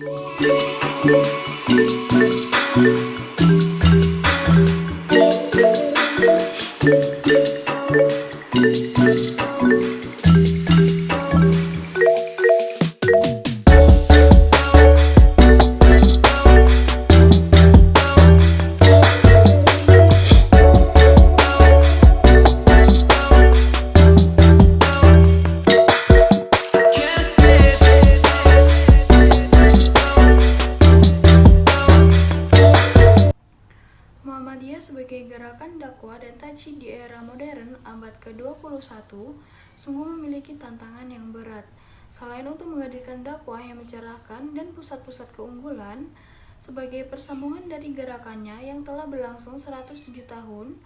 Muhammadiyah sebagai gerakan dakwah dan tajid di era modern abad ke-21 sungguh memiliki tantangan yang berat. Selain untuk menghadirkan dakwah yang mencerahkan dan pusat-pusat keunggulan, sebagai persambungan dari gerakannya yang telah berlangsung 107 tahun,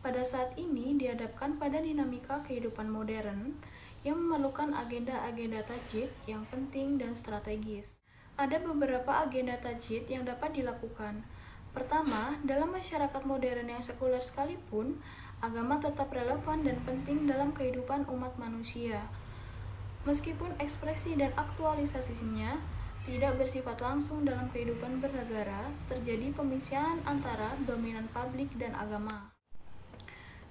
pada saat ini dihadapkan pada dinamika kehidupan modern yang memerlukan agenda-agenda tajid yang penting dan strategis. Ada beberapa agenda tajid yang dapat dilakukan. Pertama, dalam masyarakat modern yang sekuler sekalipun, agama tetap relevan dan penting dalam kehidupan umat manusia. Meskipun ekspresi dan aktualisasinya tidak bersifat langsung dalam kehidupan bernegara, terjadi pemisahan antara dominan publik dan agama.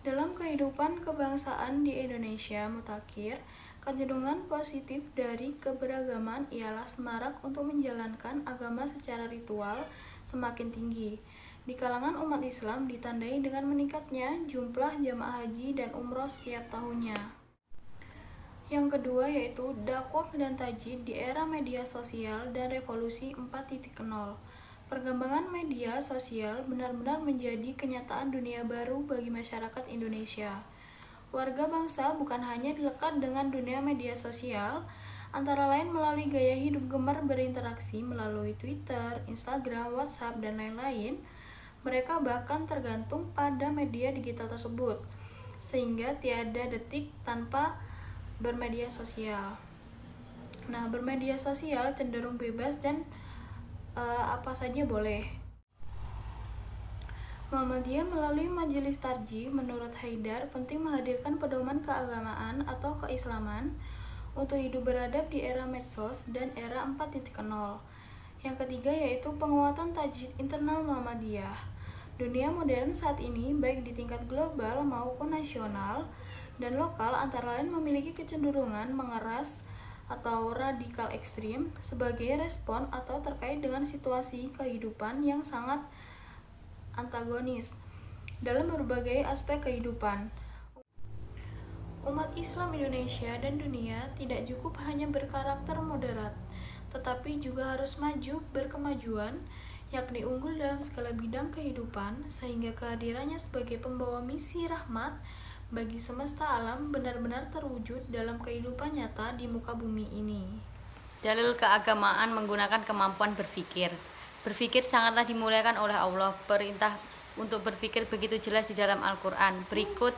Dalam kehidupan kebangsaan di Indonesia mutakhir, kecenderungan positif dari keberagaman ialah semarak untuk menjalankan agama secara ritual semakin tinggi. Di kalangan umat Islam ditandai dengan meningkatnya jumlah jamaah haji dan umroh setiap tahunnya. Yang kedua yaitu dakwah dan tajid di era media sosial dan revolusi 4.0. Perkembangan media sosial benar-benar menjadi kenyataan dunia baru bagi masyarakat Indonesia. Warga bangsa bukan hanya dilekat dengan dunia media sosial, antara lain melalui gaya hidup gemar berinteraksi melalui Twitter, Instagram, WhatsApp, dan lain-lain. Mereka bahkan tergantung pada media digital tersebut, sehingga tiada detik tanpa bermedia sosial. Nah, bermedia sosial cenderung bebas dan apa saja boleh. Muhammadiyah melalui Majelis Tarjih menurut Haidar penting menghadirkan pedoman keagamaan atau keislaman untuk hidup beradab di era medsos dan era 4.0. Yang ketiga yaitu penguatan tajid internal Muhammadiyah. Dunia modern saat ini baik di tingkat global maupun nasional dan lokal antara lain memiliki kecenderungan mengeras atau radikal ekstrim sebagai respon atau terkait dengan situasi kehidupan yang sangat antagonis dalam berbagai aspek kehidupan. Umat Islam Indonesia dan dunia tidak cukup hanya berkarakter moderat, tetapi juga harus maju berkemajuan, yakni unggul dalam segala bidang kehidupan, sehingga kehadirannya sebagai pembawa misi rahmat bagi semesta alam benar-benar terwujud dalam kehidupan nyata di muka bumi ini. Dalil keagamaan menggunakan kemampuan berpikir. Berpikir sangatlah dimuliakan oleh Allah. Perintah untuk berpikir begitu jelas di dalam Al-Quran. Berikut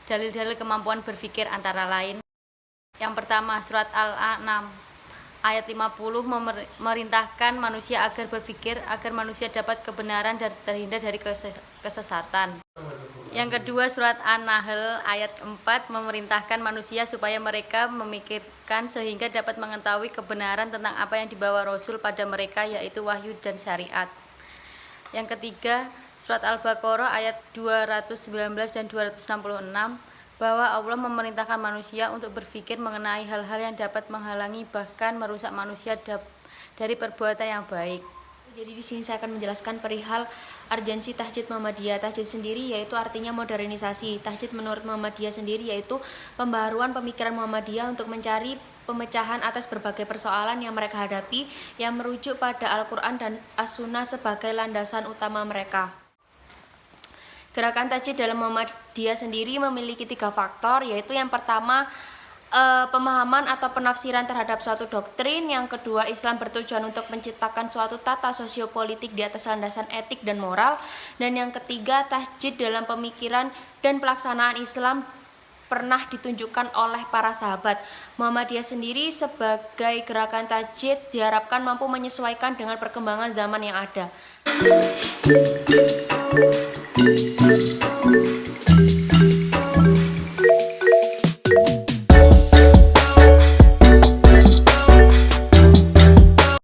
dalil-dalil kemampuan berpikir antara lain. Yang pertama, surat Al-An'am ayat 50 memerintahkan manusia agar berpikir agar manusia dapat kebenaran dan terhindar dari kesesatan. Yang kedua, surat An-Nahl ayat 4 memerintahkan manusia supaya mereka memikirkan sehingga dapat mengetahui kebenaran tentang apa yang dibawa Rasul pada mereka, yaitu wahyu dan syariat. Yang ketiga, surat Al-Baqarah ayat 219 dan 266 bahwa Allah memerintahkan manusia untuk berpikir mengenai hal-hal yang dapat menghalangi bahkan merusak manusia dari perbuatan yang baik. Jadi di sini saya akan menjelaskan perihal urgensi tajdid Muhammadiyah. Tajdid sendiri yaitu artinya modernisasi. Tajdid menurut Muhammadiyah sendiri yaitu pembaharuan pemikiran Muhammadiyah untuk mencari pemecahan atas berbagai persoalan yang mereka hadapi yang merujuk pada Al-Quran dan As-Sunnah sebagai landasan utama mereka. Gerakan tajdid dalam Muhammadiyah sendiri memiliki 3 faktor, yaitu yang pertama pemahaman atau penafsiran terhadap suatu doktrin. Yang kedua, Islam bertujuan untuk menciptakan suatu tata sosiopolitik di atas landasan etik dan moral. Dan yang ketiga, tajdid dalam pemikiran dan pelaksanaan Islam pernah ditunjukkan oleh para sahabat. Muhammadiyah sendiri sebagai gerakan tajdid diharapkan mampu menyesuaikan dengan perkembangan zaman yang ada.